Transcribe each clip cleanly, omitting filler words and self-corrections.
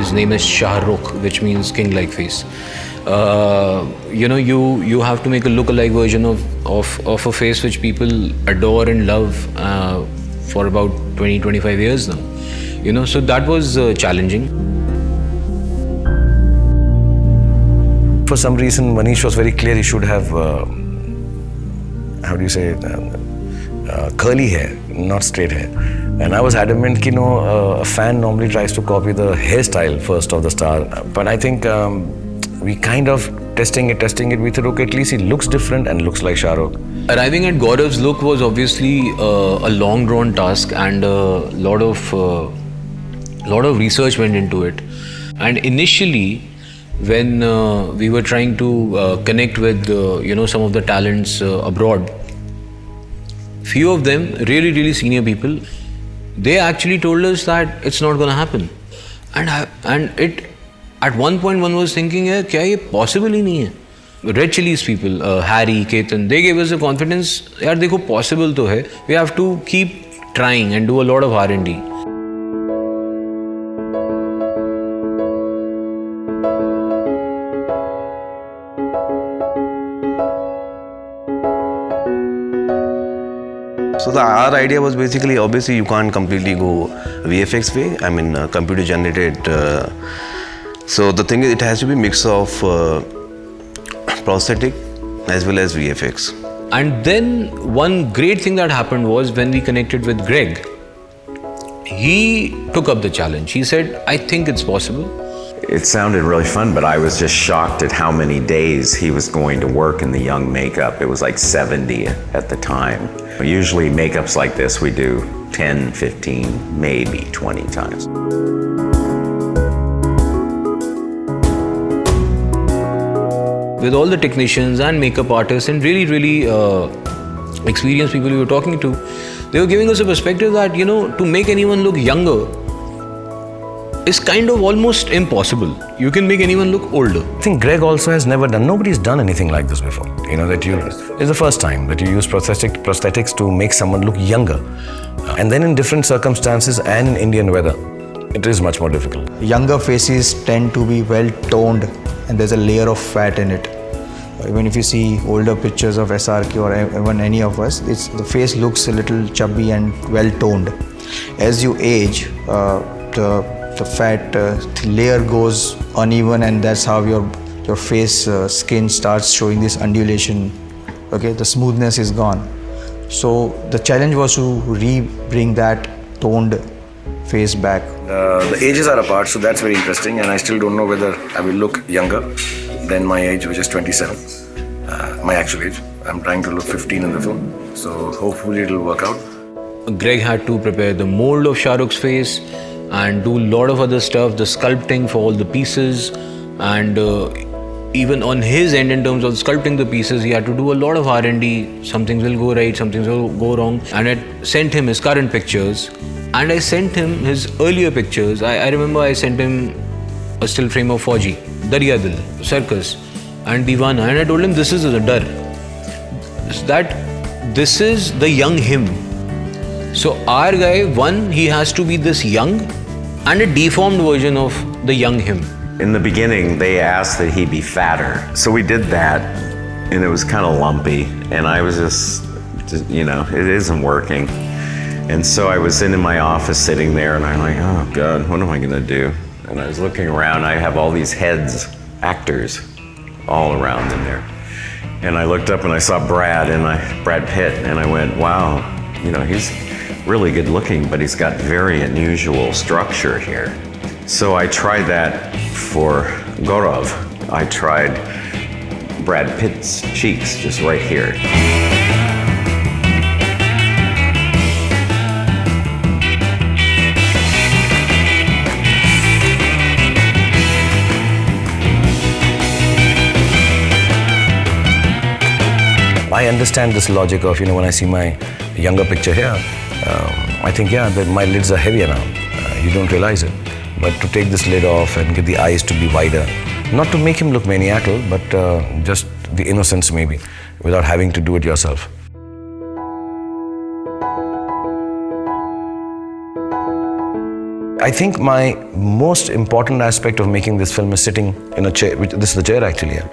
his name is Shah Rukh, which means king-like face. You have to make a look-alike version of a face which people adore and love for about 20-25 years now. So that was challenging. For some reason, Manish was very clear he should have, curly hair, not straight hair. And I was adamant, a fan normally tries to copy the hairstyle first of the star. But I think we kind of testing it, we thought, okay, at least he looks different and looks like Shah Rukh. Arriving at Gaurav's look was obviously a long drawn task, and a lot of research went into it. And initially, when we were trying to connect with some of the talents abroad, few of them, really senior people, they actually told us that it's not going to happen. And it, at one point, one was thinking, kya ye possible hi nahi hai? Red Chillies people, Harry, Ketan, they gave us the confidence, yaar dekho, possible to hai. We have to keep trying and do a lot of R&D. So our idea was basically, obviously you can't completely go VFX way, computer generated. So the thing is, it has to be a mix of prosthetic as well as VFX. And then one great thing that happened was when we connected with Greg, he took up the challenge. He said, I think it's possible. It sounded really fun, but I was just shocked at how many days he was going to work in the young makeup. It was like 70 at the time. Usually makeups like this we do 10, 15, maybe 20 times. With all the technicians and makeup artists and really experienced people we were talking to, they were giving us a perspective that, to make anyone look younger is kind of almost impossible. You can make anyone look older. I think Greg also has never done, nobody's done anything like this before. It's the first time that you use prosthetics to make someone look younger. And then in different circumstances and in Indian weather, it is much more difficult. Younger faces tend to be well toned and there's a layer of fat in it. Even if you see older pictures of SRK or even any of us, the face looks a little chubby and well toned. As you age, the fat layer goes uneven, and that's how your face skin starts showing this undulation. Okay, the smoothness is gone. So the challenge was to bring that toned face back. The ages are apart, so that's very interesting, and I still don't know whether I will look younger than my age, which is 27, my actual age. I'm trying to look 15 in the film, so hopefully it'll work out. Greg had to prepare the mold of Shah Rukh's face and do a lot of other stuff, the sculpting for all the pieces, and even on his end in terms of sculpting the pieces, he had to do a lot of R&D. Some things will go right, some things will go wrong. And I sent him his current pictures, and I sent him his earlier pictures. I remember I sent him a still frame of Fauji, Darya Dil, Circus, and Deewana, and I told him this is the Dar. That this is the young him. So our guy, one, he has to be this young and a deformed version of the young him. In the beginning, they asked that he be fatter. So we did that, and it was kind of lumpy, and I was just it isn't working. And so I was in my office sitting there, and I'm like, oh God, what am I gonna do? And I was looking around, I have all these heads, actors, all around in there. And I looked up and I saw Brad Pitt, and I went, wow, he's really good looking, but he's got very unusual structure here. So I tried that for Gaurav. I tried Brad Pitt's cheeks just right here. I understand this logic of, when I see my younger picture here, I think, that my lids are heavier now. You don't realize it. But to take this lid off and get the eyes to be wider, not to make him look maniacal, but just the innocence maybe, without having to do it yourself. I think my most important aspect of making this film is sitting in a chair. This is the chair actually, yeah.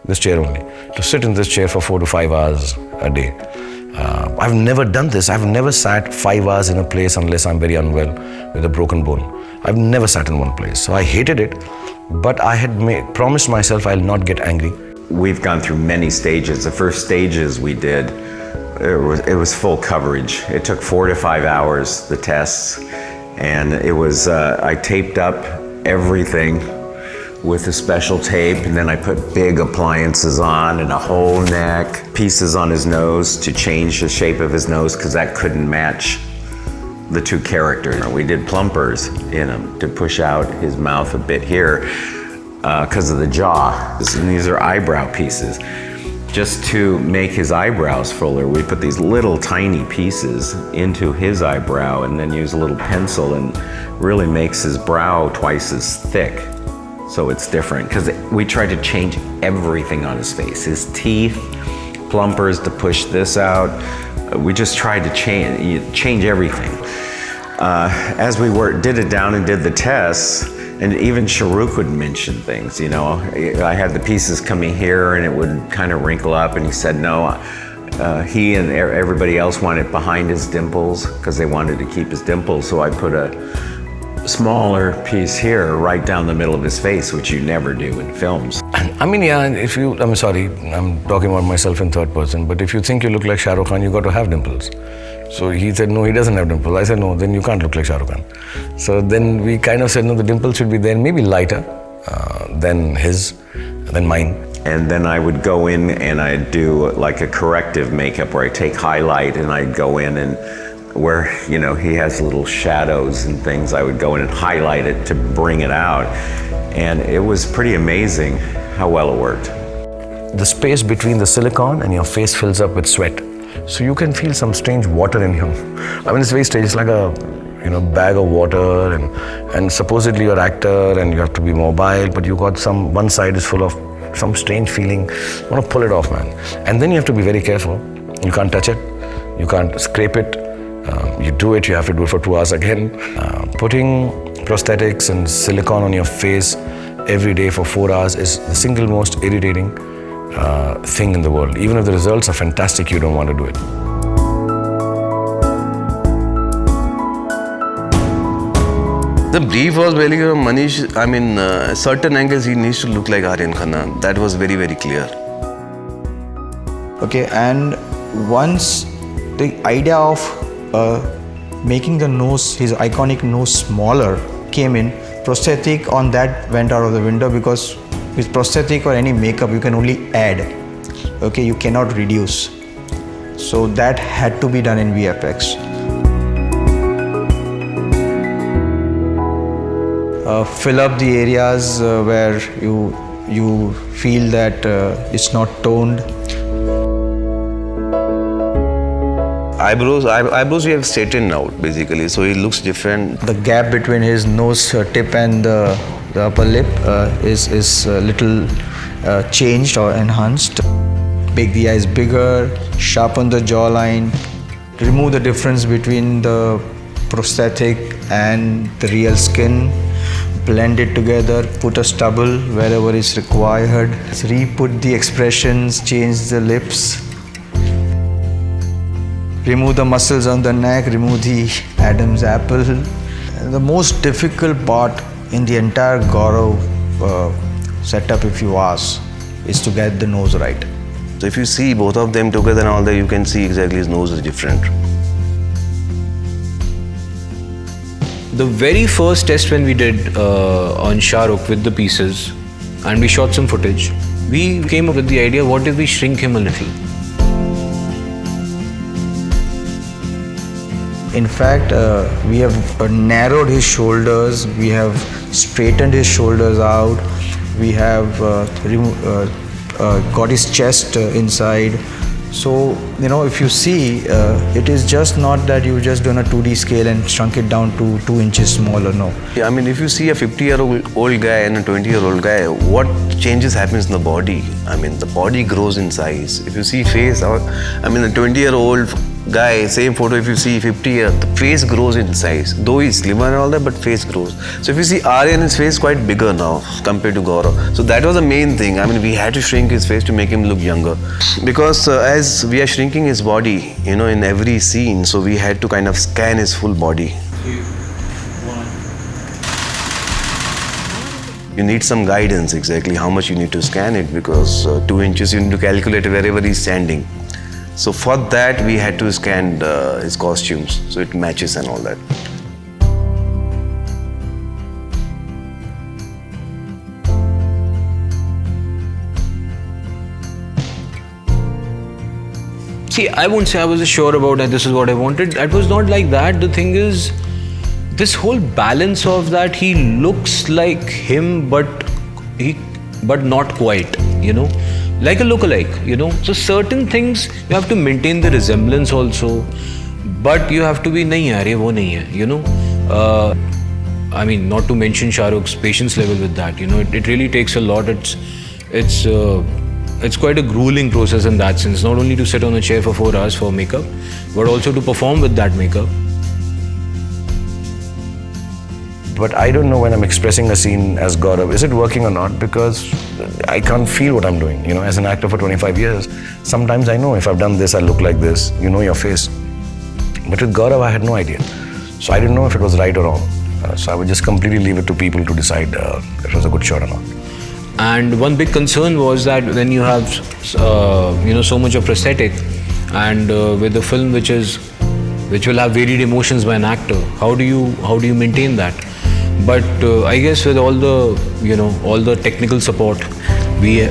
This chair only. To sit in this chair for 4 to 5 hours a day. I've never done this. I've never sat 5 hours in a place unless I'm very unwell with a broken bone. I've never sat in one place. So I hated it, but I had promised myself I'll not get angry. We've gone through many stages. The first stages we did, it was full coverage. It took 4 to 5 hours, the tests, and it was, I taped up everything with a special tape, and then I put big appliances on and a whole neck, pieces on his nose to change the shape of his nose because that couldn't match the two characters. We did plumpers in him to push out his mouth a bit here because of the jaw. And these are eyebrow pieces. Just to make his eyebrows fuller, we put these little tiny pieces into his eyebrow and then use a little pencil and really makes his brow twice as thick. So it's different because we tried to change everything on his face. His teeth, plumpers to push this out. We just tried to change everything. As we did it down and did the tests, and even Shahrukh would mention things, you know. I had the pieces coming here and it would kind of wrinkle up, and he said no. He and everybody else wanted behind his dimples because they wanted to keep his dimples, so I put a smaller piece here right down the middle of his face, which you never do in films. I mean, yeah, I'm sorry, I'm talking about myself in third person, but if you think you look like Shah Rukh Khan, you got to have dimples. So he said, no, he doesn't have dimples. I said, no, then you can't look like Shah Rukh Khan. So then we kind of said, no, the dimples should be there, maybe lighter than mine. And then I would go in and I'd do like a corrective makeup where I take highlight and I'd go in and where, you know, he has little shadows and things, I would go in and highlight it to bring it out. And it was pretty amazing how well it worked. The space between the silicone and your face fills up with sweat. So you can feel some strange water in here. I mean, it's very strange. It's like a, you know, bag of water, and supposedly you're an actor and you have to be mobile, but you got one side is full of some strange feeling. You want to pull it off, man. And then you have to be very careful. You can't touch it. You can't scrape it. You do it, you have to do it for 2 hours again. Putting prosthetics and silicone on your face every day for 4 hours is the single most irritating thing in the world. Even if the results are fantastic, you don't want to do it. The brief was very Manish, I mean, certain angles he needs to look like Aryan Khanna. That was very, very clear. Okay, and once the idea of making the nose, his iconic nose, smaller came in, prosthetic on that went out of the window, because with prosthetic or any makeup you can only add, okay, you cannot reduce. So that had to be done in VFX. Fill up the areas where you feel that it's not toned. Eyebrows we have straightened out basically, so it looks different. The gap between his nose tip and the upper lip is a little changed or enhanced. Make the eyes bigger, sharpen the jawline, remove the difference between the prosthetic and the real skin, blend it together, put a stubble wherever is required, re-put the expressions, change the lips, remove the muscles on the neck, remove the Adam's apple. The most difficult part in the entire Gaurav setup, if you ask, is to get the nose right. So if you see both of them together and all that, you can see exactly his nose is different. The very first test when we did on Shah Rukh with the pieces, and we shot some footage, we came up with the idea, what if we shrink him a little? In fact, we have narrowed his shoulders, we have straightened his shoulders out, we have got his chest inside. So, you know, if you see, it is just not that you've just done a 2D scale and shrunk it down to 2 inches smaller, no. Yeah, I mean, if you see a 50-year-old guy and a 20-year-old guy, what changes happens in the body? I mean, the body grows in size. If you see face, I mean, a 20-year-old guy, same photo, if you see 50 years, the face grows in size. Though he's slimmer and all that, but face grows. So if you see Aryan, his face is quite bigger now compared to Gaurav. So that was the main thing. I mean, we had to shrink his face to make him look younger. Because as we are shrinking his body, in every scene, so we had to kind of scan his full body. You need some guidance exactly how much you need to scan it, because 2 inches you need to calculate wherever he's standing. So for that we had to scan his costumes so it matches and all that. See, I won't say I was sure about that this is what I wanted. That was not like that. The thing is, this whole balance of that, he looks like him but not quite, like a lookalike, so certain things you have to maintain the resemblance also, but you have to be nahi yaar, ye wo nahi hai, I mean, not to mention Shah Rukh's patience level with that, it really takes a lot. It's quite a grueling process in that sense, not only to sit on a chair for 4 hours for makeup, but also to perform with that makeup. But I don't know when I'm expressing a scene as Gaurav, is it working or not? Because I can't feel what I'm doing. As an actor for 25 years, sometimes I know if I've done this, I look like this, your face. But with Gaurav, I had no idea. So I didn't know if it was right or wrong. So I would just completely leave it to people to decide if it was a good shot or not. And one big concern was that when you have, so much of prosthetic, and with a film which will have varied emotions by an actor, how do you maintain that? But I guess with all the technical support, we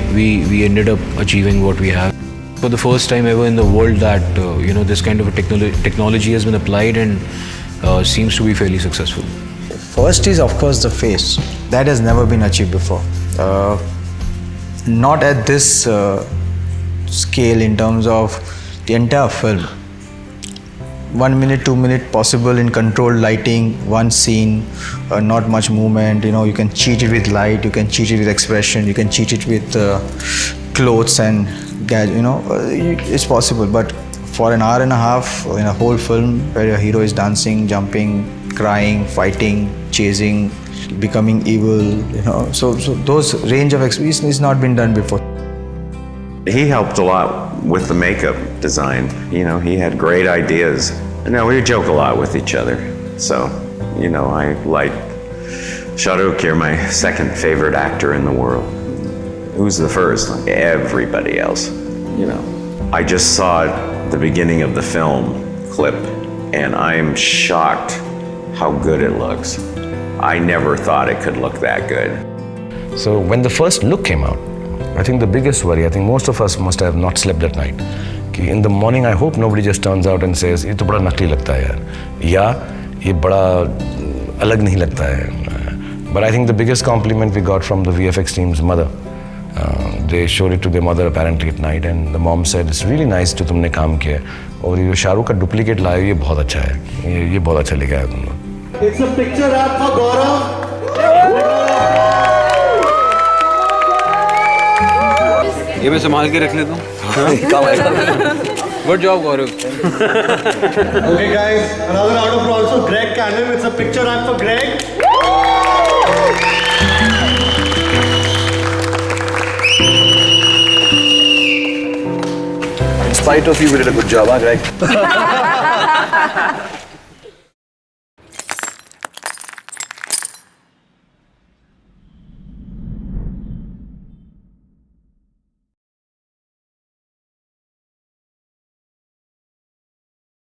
ended up achieving what we have. For the first time ever in the world that this kind of a technology has been applied and seems to be fairly successful. First is, of course, the face. That has never been achieved before. Not at this scale in terms of the entire film. 1 minute, 2 minute possible in controlled lighting, one scene, not much movement. You can cheat it with light, you can cheat it with expression, you can cheat it with clothes and it's possible. But for an hour and a half in a whole film where your hero is dancing, jumping, crying, fighting, chasing, becoming evil, so those range of experience has not been done before. He helped a lot with the makeup design. He had great ideas. We joke a lot with each other. So, I like Shah Rukh, you're my second favorite actor in the world. Who's the first? Everybody else, I just saw the beginning of the film clip, and I'm shocked how good it looks. I never thought it could look that good. So when the first look came out, I think the biggest worry, I think most of us must have not slept that night. In the morning, I hope nobody just turns out and says, "ये तो बड़ा नकली लगता है यार," या "ये बड़ा अलग नहीं लगता है." But I think the biggest compliment we got from the VFX team's mother. They showed it to their mother apparently at night, and the mom said, "It's really nice जो तुमने काम किया और ये शाहरुख का डुप्लीकेट लाए, ये बहुत अच्छा है, ये बहुत अच्छा लिखा है तुमने." It's a picture wrap for Gaurav. ये मैं संभाल के रख लेता हूँ। Good job, Gaurav. Okay, guys, another round of applause for Greg Cannon. It's a picture wrap for Greg. In spite of you, we did a good job, huh, Greg?